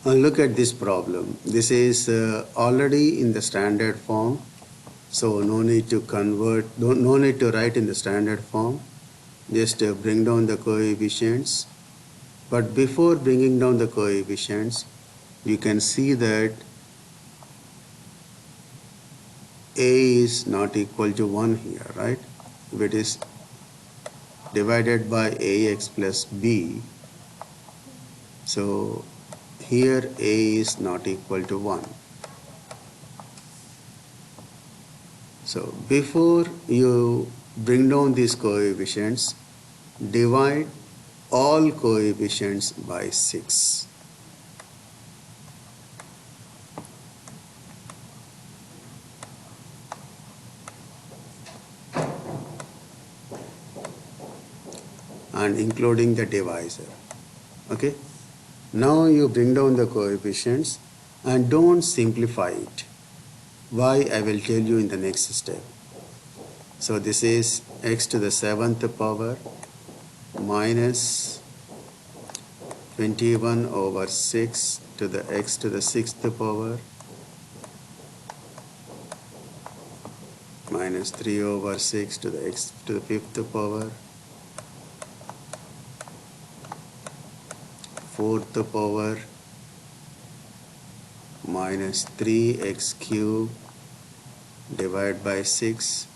Look at this problem. This is already in the standard form, so no need to convert, no need to write in the standard form. Just bring down the coefficients. But before bringing down the coefficients, you can see that A is not equal to 1 here, right? If it is divided by AX plus B, so here A is not equal to 1. So before you bring down these coefficients, divide all coefficients by 6. And including the divisor. Okay? Now you bring down the coefficients and don't simplify it. Why? I will tell you in the next step. So this is x to the 7th power minus 21 over 6 to the x to the 6th power minus 3 over 6 to the x to the 5th power 4th power minus 3x cube divided by 6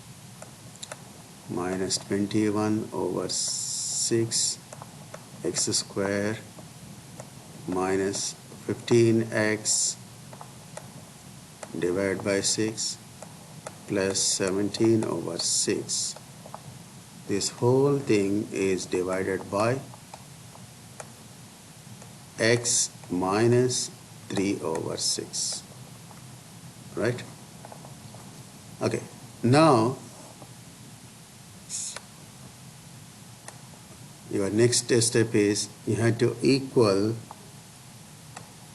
minus 21 over 6 x square minus 15x divided by 6 plus 17 over 6. This whole thing is divided by x minus 3 over 6. Right? Okay. Now, your next step is you have to equal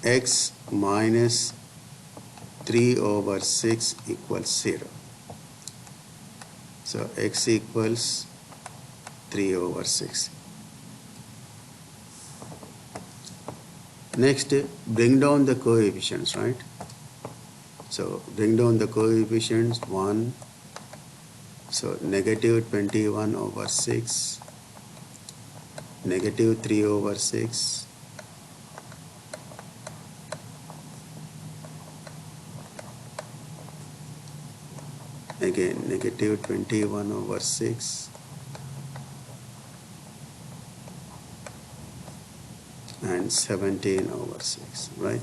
x minus 3 over 6 equals 0. So x equals 3 over 6. Next, bring down the coefficients, right? So bring down the coefficients 1. So negative 21 over 6, negative 3 over 6, again negative 21 over 6, and 17 over 6, right?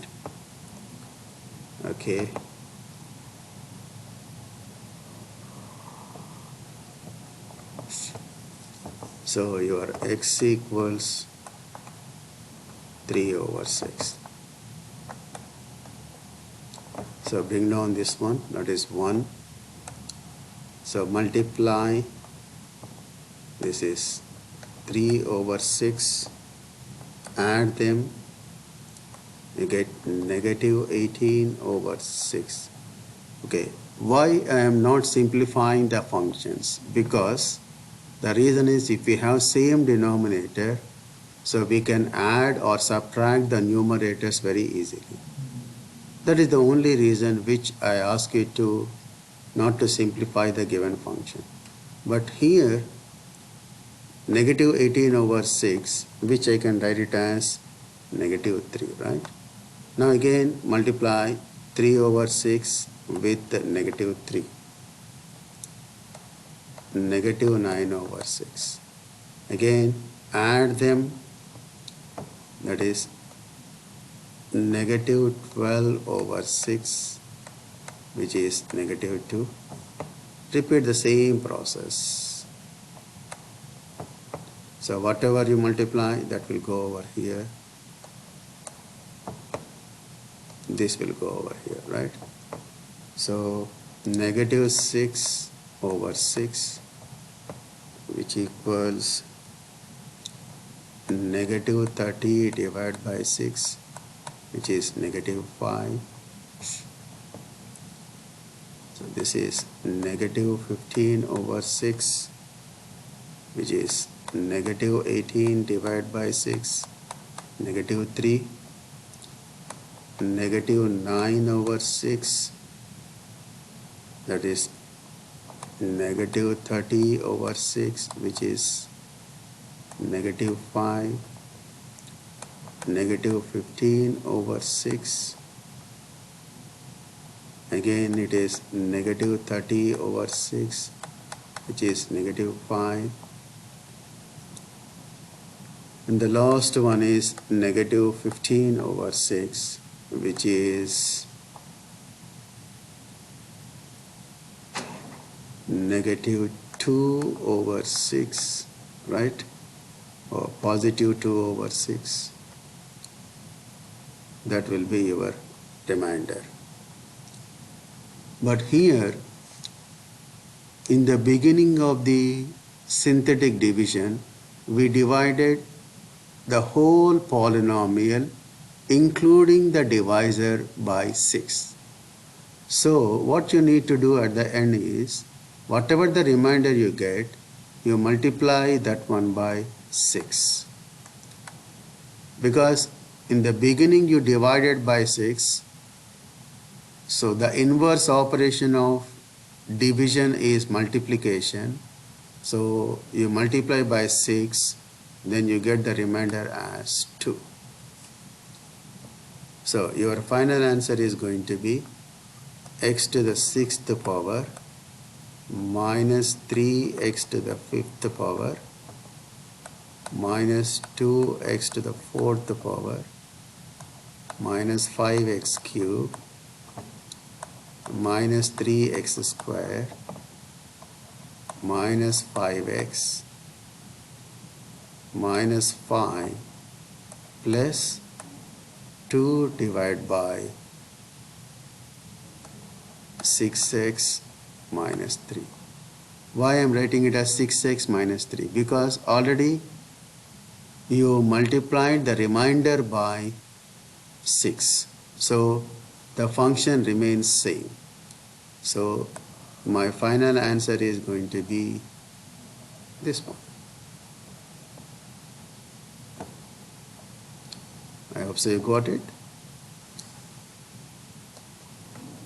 Okay. So your x equals 3 over 6. So bring down this one, that is 1. So multiply, this is 3 over 6, add them, you get negative 18 over 6. Okay, why I am not simplifying the functions? Because the reason is if we have same denominator, so we can add or subtract the numerators very easily. That is the only reason which I ask you to not to simplify the given function. But here, negative 18 over 6, which I can write it as negative 3, right? Now again multiply 3 over 6 with negative 3. Negative 9 over 6. Again add them, that is negative 12 over 6, which is negative 2. Repeat the same process. So whatever you multiply, that will go over here. This will go over here, right? So negative 6 over 6, which equals negative 30 divided by 6, which is negative 5. So this is negative 15 over 6, which is negative 18 divided by 6, negative 3. negative 9 over 6, that is negative 30 over 6, which is negative 5, negative 15 over 6, again it is negative 30 over 6, which is negative 5, and the last one is negative 15 over 6, which is negative 2 over 6, right? Or positive 2 over 6. That will be your remainder. But here, in the beginning of the synthetic division, we divided the whole polynomial, including the divisor, by 6. So what you need to do at the end is, whatever the remainder you get, you multiply that one by 6. Because in the beginning you divided by 6, so the inverse operation of division is multiplication. So you multiply by 6, then you get the remainder as 2. So your final answer is going to be x to the 6th power minus 3x to the 5th power minus 2x to the 4th power minus 5x cubed minus 3x square minus 5x minus 5 plus 2 divided by 6x minus 3. Why I am writing it as 6x minus 3? Because already you multiplied the remainder by 6. So the function remains same. So my final answer is going to be this one. I hope so you got it.